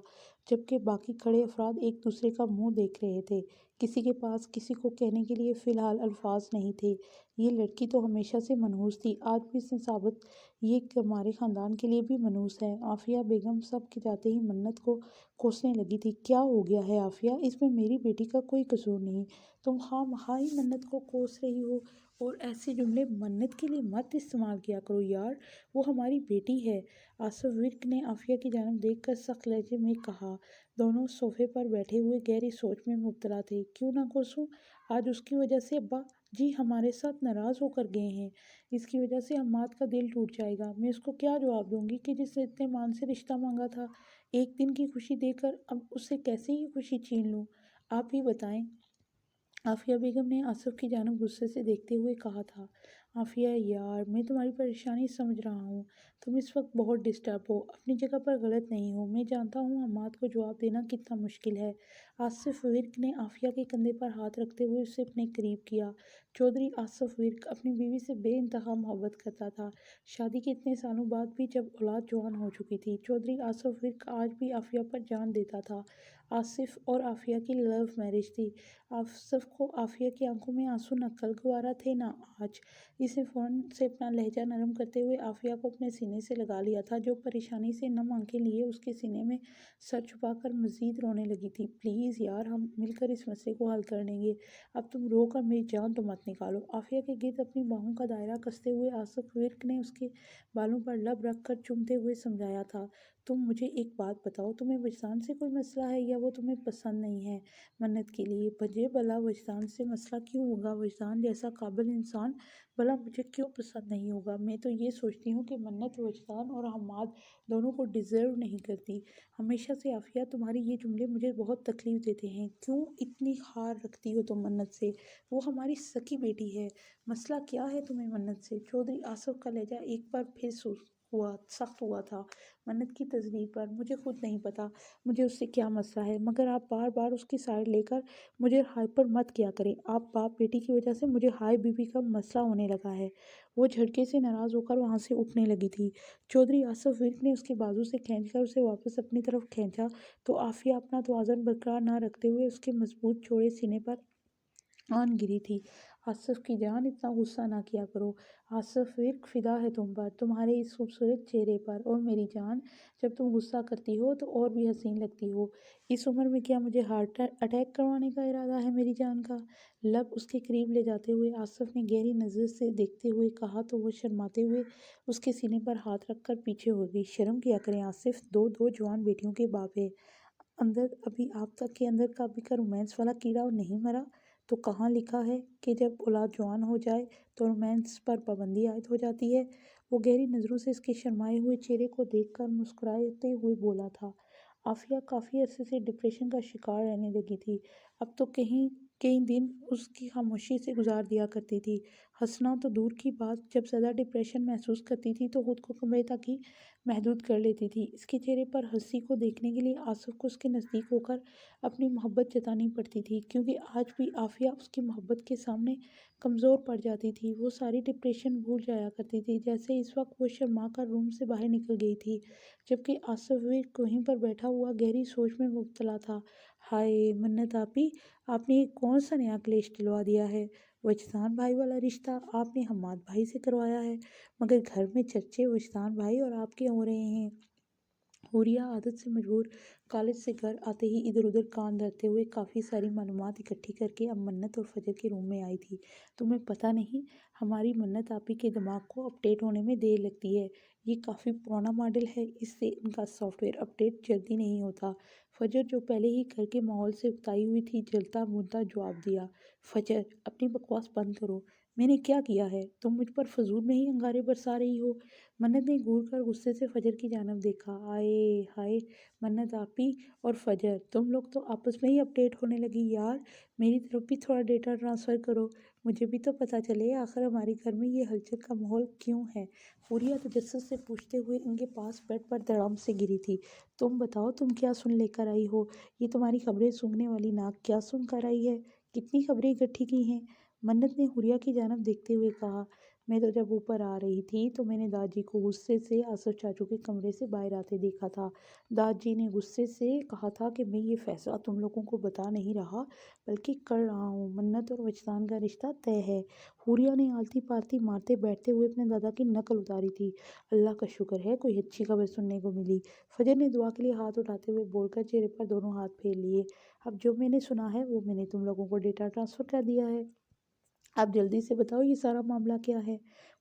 جبکہ باقی کھڑے افراد ایک دوسرے کا منہ دیکھ رہے تھے۔ کسی کے پاس کسی کو کہنے کے لیے فی الحال الفاظ نہیں تھے۔ یہ لڑکی تو ہمیشہ سے منحوس تھی، آج بھی اس نے ثابت یہ کہ ہمارے خاندان کے لیے بھی منحوس ہے۔ عافیہ بیگم سب کے جاتے ہی منت کو کوسنے لگی تھی۔ کیا ہو گیا ہے عافیہ؟ اس میں میری بیٹی کا کوئی قصور نہیں، تم خواہ مخواہ ہی منت کو کوس رہی ہو۔ اور ایسے جملے منت کے لیے مت استعمال کیا کرو یار، وہ ہماری بیٹی ہے، آصف ورک نے عافیہ کی جانب دیکھ کر سخت لہجے میں کہا۔ دونوں صوفے پر بیٹھے ہوئے گہری سوچ میں مبتلا تھے۔ کیوں نہ کوسوں؟ آج اس کی وجہ سے ابا جی ہمارے ساتھ ناراض ہو کر گئے ہیں، اس کی وجہ سے حماد کا دل ٹوٹ جائے گا۔ میں اس کو کیا جواب دوں گی کہ جس نے اتنے مان سے رشتہ مانگا تھا، ایک دن کی خوشی دے کر اب اس سے کیسے ہی خوشی چھین لوں؟ آپ ہی بتائیں۔ عافیہ بیگم نے آصف کی جانب غصے سے دیکھتے ہوئے کہا تھا۔ عافیہ یار، میں تمہاری پریشانی سمجھ رہا ہوں، تم اس وقت بہت ڈسٹرب ہو، اپنی جگہ پر غلط نہیں ہو۔ میں جانتا ہوں حماد کو جواب دینا کتنا مشکل ہے۔ آصف ورک نے عافیہ کے کندھے پر ہاتھ رکھتے ہوئے اسے اپنے قریب کیا۔ چودھری آصف ورک اپنی بیوی سے بے انتہا محبت کرتا تھا، شادی کے اتنے سالوں بعد بھی جب اولاد جوان ہو چکی تھی۔ چودھری آصف ورک آج بھی عافیہ پر جان دیتا تھا۔ آصف اور عافیہ کی لو میرج تھی۔ آصف کو عافیہ کی آنکھوں میں آنسو نہ کل گوارا تھے نہ آج۔ اس نے فوراً سے اپنا لہجہ نرم کرتے ہوئے عافیہ کو اپنے سینے سے لگا لیا تھا، جو پریشانی سے نم آنکھیں لیے اس کے سینے میں سر چھپا کر مزید رونے لگی تھی۔ پلیز یار، ہم مل کر اس مسئلے کو حل کر لیں گے، اب تم رو کر میری جان تو مت نکالو۔ عافیہ کے گرد اپنی باہوں کا دائرہ کستے ہوئے آصف ورک نے اس کے بالوں پر لب رکھ کر چومتے ہوئے سمجھایا تھا۔ تم مجھے ایک بات بتاؤ، تمہیں وجدان سے کوئی مسئلہ ہے یا وہ تمہیں پسند نہیں ہے؟ منت کے لیے بجے بھلا وجدان سے مسئلہ کیوں ہوگا؟ وجدان جیسا قابل انسان بھلا مجھے کیوں پسند نہیں ہوگا؟ میں تو یہ سوچتی ہوں کہ منت وجدان اور حماد دونوں کو ڈیزرو نہیں کرتی۔ ہمیشہ سے عافیہ تمہارے یہ جملے مجھے بہت تکلیف دیتے ہیں۔ کیوں اتنی خار رکھتی ہو تم منت سے؟ وہ ہماری سکی بیٹی ہے۔ مسئلہ کیا ہے تمہیں منت سے؟ چودھری آصف کا لہجہ ایک بار پھر سخت ہوا تھا منت کی تذلیل پر۔ مجھے خود نہیں پتا مجھے اس سے کیا مسئلہ ہے، مگر آپ بار بار اس کی سائڈ لے کر مجھے ہائپر مت کیا کریں۔ آپ باپ بیٹی کی وجہ سے مجھے ہائی بی پی کا مسئلہ ہونے لگا ہے۔ وہ جھٹکے سے ناراض ہو کر وہاں سے اٹھنے لگی تھی۔ چودھری آصف ورک نے اس کے بازو سے کھینچ کر اسے واپس اپنی طرف کھینچا تو عافیہ اپنا توازن برقرار نہ رکھتے ہوئے اس کے مضبوط چوڑے سینے پر آن گری تھی۔ آصف کی جان، اتنا غصہ نہ کیا کرو۔ آصف ورک فدا ہے تم پر، تمہارے اس خوبصورت چہرے پر۔ اور میری جان، جب تم غصہ کرتی ہو تو اور بھی حسین لگتی ہو۔ اس عمر میں کیا مجھے ہارٹ اٹیک کروانے کا ارادہ ہے میری جان کا؟ لب اس کے قریب لے جاتے ہوئے آصف نے گہری نظر سے دیکھتے ہوئے کہا تو وہ شرماتے ہوئے اس کے سینے پر ہاتھ رکھ کر پیچھے ہو گئی۔ شرم کیا کریں آصف، دو جوان بیٹیوں کے باپ ہے۔ اندر ابھی آپ تک کے اندر کا ابھی کا رومانس والا کیڑا نہیں مرا تو کہاں لکھا ہے کہ جب اولاد جوان ہو جائے تو رومانس پر پابندی عائد ہو جاتی ہے؟ وہ گہری نظروں سے اس کے شرمائے ہوئے چہرے کو دیکھ کر مسکراتے ہوئے بولا تھا۔ عافیہ کافی عرصے سے ڈپریشن کا شکار رہنے لگی تھی۔ اب تو کئی دن اس کی خاموشی سے گزار دیا کرتی تھی۔ ہنسنا تو دور کی بات، جب زیادہ ڈپریشن محسوس کرتی تھی تو خود کو کمرے تک ہی محدود کر لیتی تھی۔ اس کے چہرے پر ہنسی کو دیکھنے کے لیے آصف کو اس کے نزدیک ہو کر اپنی محبت جتانی پڑتی تھی، کیونکہ آج بھی عافیہ اس کی محبت کے سامنے کمزور پڑ جاتی تھی۔ وہ ساری ڈپریشن بھول جایا کرتی تھی، جیسے اس وقت وہ شرما کر روم سے باہر نکل گئی تھی، جبکہ آصف ورک وہیں پر بیٹھا ہوا گہری سوچ میں مبتلا تھا۔ ہائے منت آپی، آپ نے یہ کون سا نیا کلیش ڈلوا دیا ہے؟ وجدان بھائی والا رشتہ آپ نے حماد بھائی سے کروایا ہے، مگر گھر میں چرچے وجدان بھائی اور آپ کے ہو رہے ہیں۔ حوریہ عادت سے مجبور کالج سے گھر آتے ہی ادھر ادھر کان دھرتے ہوئے کافی ساری معلومات اکٹھی کر کے اب منت اور فجر کے روم میں آئی تھی۔ تمہیں پتہ نہیں، ہماری منت آپی کے دماغ کو اپڈیٹ ہونے میں دیر لگتی ہے۔ یہ کافی پرانا ماڈل ہے، اس سے ان کا سافٹ ویئر اپڈیٹ جلدی نہیں ہوتا۔ فجر جو پہلے ہی گھر کے ماحول سے اکتائی ہوئی تھی جلتا بھونتا جواب دیا، فجر اپنی بکواس بند کرو، میں نے کیا کیا ہے؟ تم مجھ پر فضول میں ہی انگارے برسا رہی ہو۔ منت نے گور کر غصے سے فجر کی جانب دیکھا۔ آئے ہائے منت آپی اور فجر، تم لوگ تو آپس میں ہی اپڈیٹ ہونے لگی یار، میری طرف بھی تھوڑا ڈیٹا ٹرانسفر کرو، مجھے بھی تو پتہ چلے آخر ہمارے گھر میں یہ ہلچل کا ماحول کیوں ہے۔ حوریہ تجسس سے پوچھتے ہوئے ان کے پاس بیڈ پر دڑام سے گری تھی۔ تم بتاؤ تم کیا سن لے کر آئی ہو؟ یہ تمہاری خبریں سونگھنے والی ناک کیا سن کر آئی ہے؟ کتنی خبریں اکٹھی کی ہیں؟ منت نے حوریہ کی جانب دیکھتے ہوئے کہا، میں تو جب اوپر آ رہی تھی تو میں نے داجی کو غصے سے آصف چاچو کے کمرے سے باہر آتے دیکھا تھا۔ داجی نے غصے سے کہا تھا کہ میں یہ فیصلہ تم لوگوں کو بتا نہیں رہا بلکہ کر رہا ہوں، منت اور وجدان کا رشتہ طے ہے۔ حوریہ نے آلتی پالتی مارتے بیٹھتے ہوئے اپنے دادا کی نقل اتاری تھی۔ اللہ کا شکر ہے کوئی اچھی خبر سننے کو ملی۔ فجر نے دعا کے لیے ہاتھ اٹھاتے ہوئے بول کر چہرے پر دونوں ہاتھ پھیر لیے۔ اب جو میں نے سنا ہے وہ میں نے تم لوگوں کو ڈیٹا ٹرانسفر کر دیا ہے، اب جلدی سے بتاؤ یہ سارا معاملہ کیا ہے؟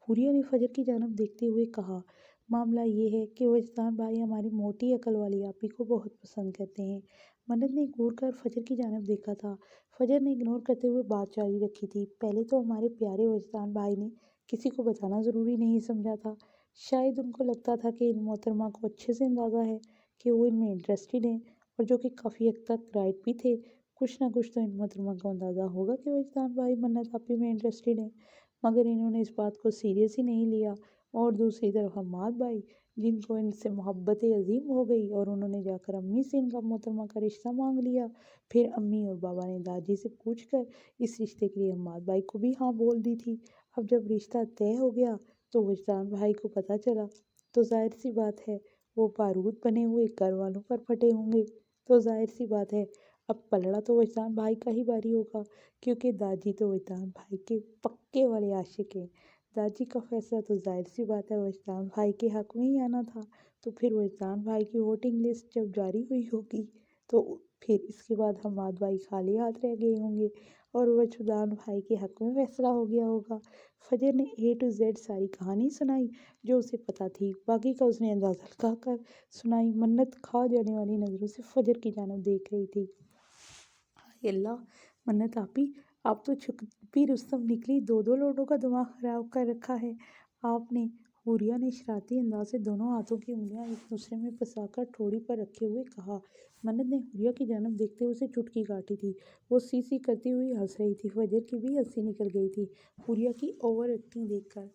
حوریہ نے فجر کی جانب دیکھتے ہوئے کہا، معاملہ یہ ہے کہ وجدان بھائی ہماری موٹی عقل والی آپی کو بہت پسند کرتے ہیں۔ منت نے گور کر فجر کی جانب دیکھا تھا۔ فجر نے اگنور کرتے ہوئے بات جاری رکھی تھی، پہلے تو ہمارے پیارے وجدان بھائی نے کسی کو بتانا ضروری نہیں سمجھا تھا، شاید ان کو لگتا تھا کہ ان محترمہ کو اچھے سے اندازہ ہے کہ وہ ان میں انٹرسٹڈ ہیں، اور جو کہ کافی حد تک رائٹ بھی تھے۔ کچھ نہ کچھ تو ان محترمہ کو اندازہ ہوگا کہ وجدان بھائی منت آپی میں انٹرسٹڈ ہیں، مگر انہوں نے اس بات کو سیریس ہی نہیں لیا۔ اور دوسری طرف حماد بھائی، جن کو ان سے محبت عظیم ہو گئی اور انہوں نے جا کر امی سے ان کا محترمہ کا رشتہ مانگ لیا، پھر امی اور بابا نے داجی سے پوچھ کر اس رشتے کے لیے حماد بھائی کو بھی ہاں بول دی تھی۔ اب جب رشتہ طے ہو گیا تو وجدان بھائی کو پتہ چلا تو ظاہر سی بات ہے وہ بارود بنے ہوئے گھر والوں پر پھٹے ہوں گے، تو ظاہر سی بات ہے اب پلڑا تو وجدان بھائی کا ہی باری ہوگا، کیونکہ داجی تو وجدان بھائی کے پکے والے عاشق ہیں۔ داجی کا فیصلہ تو ظاہر سی بات ہے وجدان بھائی کے حق میں ہی آنا تھا، تو پھر وجدان بھائی کی ووٹنگ لسٹ جب جاری ہوئی ہوگی تو پھر اس کے بعد حماد بھائی خالی ہاتھ رہ گئے ہوں گے اور وجدان بھائی کے حق میں فیصلہ ہو گیا ہوگا۔ فجر نے A to Z ساری کہانی سنائی جو اسے پتہ تھی، باقی کا اس نے اندازہ لگا کر سنائی۔ منت کھا جانے والی نظروں سے فجر کی جانب دیکھ رہی تھی۔ ہائے اللہ منت آپی، آپ تو چھپی رستم نکلی، دو دو لوڈوں کا دماغ خراب کر رکھا ہے آپ نے۔ حوریہ نے شرارتی انداز سے دونوں ہاتھوں کی انگلیاں ایک دوسرے میں پھنسا کر ٹھوڑی پر رکھے ہوئے کہا۔ منت نے حوریہ کی جانب دیکھتے ہوئے اسے چٹکی کاٹی تھی، وہ سی سی کرتی ہوئی ہنس رہی تھی، فجر کی بھی ہنسی نکل گئی تھی حوریہ کی اوور ایکٹنگ دیکھ کر۔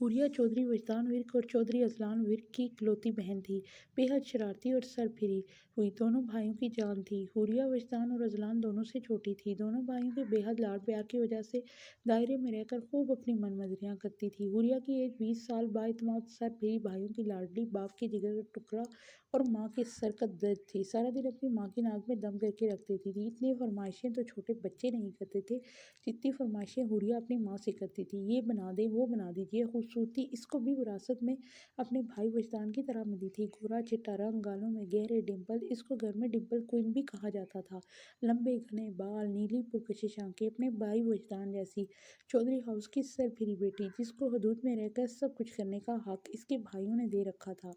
حوریہ چودھری وجدان ورک اور چودھری اذلان ورک کی اکلوتی بہن تھی، بے حد شرارتی اور سر پھری ہوئی دونوں بھائیوں کی جان تھی۔ حوریہ وجدان اور اذلان دونوں سے چھوٹی تھی، دونوں بھائیوں کے بے حد لاڈ پیار کی وجہ سے دائرے میں رہ کر خوب اپنی من مزریاں کرتی تھی۔ حوریہ کی ایج 20 سال، بااعتماد سر پھری بھائیوں کی لاڈلی، باپ کے جگر کا ٹکڑا اور ماں کے سر کا درد تھی، سارا دن اپنی ماں کی ناک میں دم کر کے رکھ دیتی تھی۔ اتنی فرمائشیں تو چھوٹے بچے نہیں کرتے تھے جتنی فرمائشیں حوریہ اپنی ماں سے کرتی تھی، یہ بنا دے وہ بنا دیجیے۔ خوبصورتی اس کو بھی وراثت میں اپنے بھائی وجدان کی طرح ملی تھی، گورا چٹا رنگ، گالوں میں گہرے ڈمپل، اس کو گھر میں ڈمپل کوئن بھی کہا جاتا تھا، لمبے گھنے بال، نیلی پرکشش آنکھیں، اپنے بھائی وجدان جیسی چودھری ہاؤس کی سر پھری بیٹی، جس کو حدود میں رہ کر سب کچھ کرنے کا حق اس کے بھائیوں نے دے رکھا تھا۔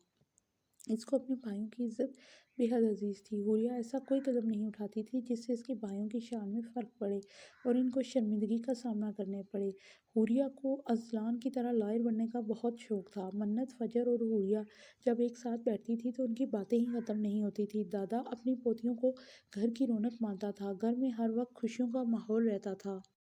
اس کو اپنے بھائیوں کی عزت بے حد عزیز تھی۔ حوریہ ایسا کوئی قدم نہیں اٹھاتی تھی جس سے اس کے بھائیوں کی شان میں فرق پڑے اور ان کو شرمندگی کا سامنا کرنے پڑے۔ حوریہ کو اذلان کی طرح لائر بننے کا بہت شوق تھا۔ منت، فجر اور حوریہ جب ایک ساتھ بیٹھتی تھی تو ان کی باتیں ہی ختم نہیں ہوتی تھیں۔ دادا اپنی پوتیوں کو گھر کی رونق مانتا تھا، گھر میں ہر وقت خوشیوں کا ماحول رہتا تھا۔